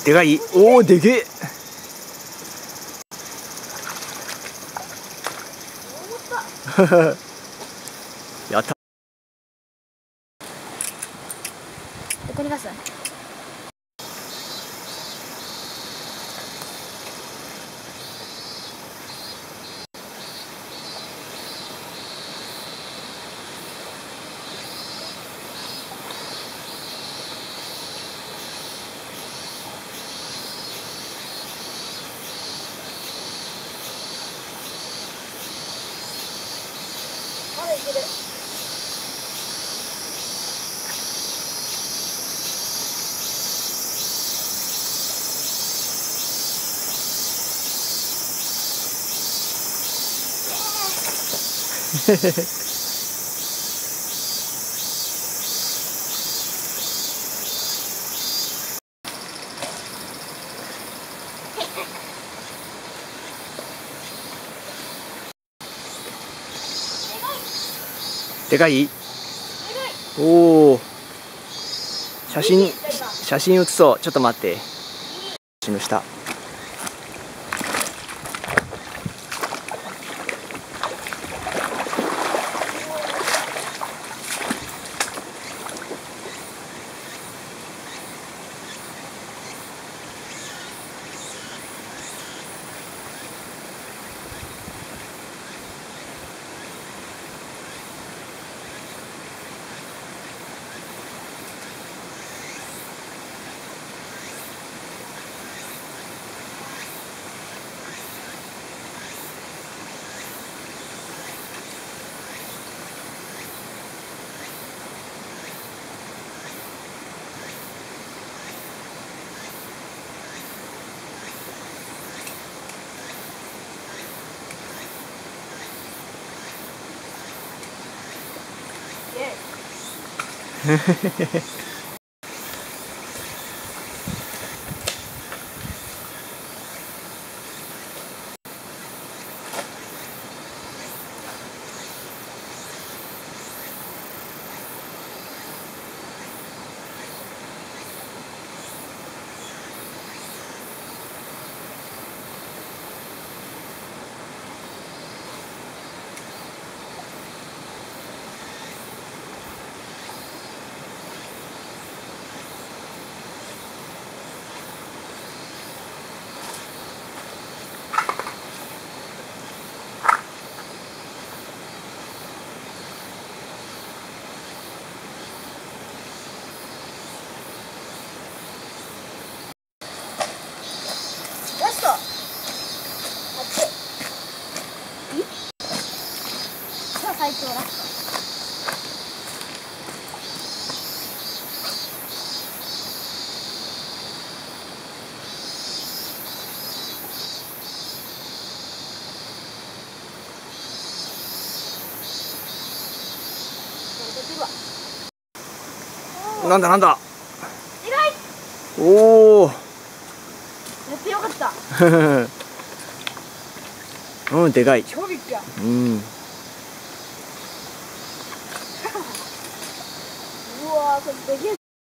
でかい。おお、でけえ。やった。どこに出す？まだいける。でかい。おお。写真写そう。ちょっと待って。写真の下。最長ラスト。なんだなんだ。でかい。おお。やってよかった。うん、でかい。超ビッグや。うん。うわー、これでけえぞ。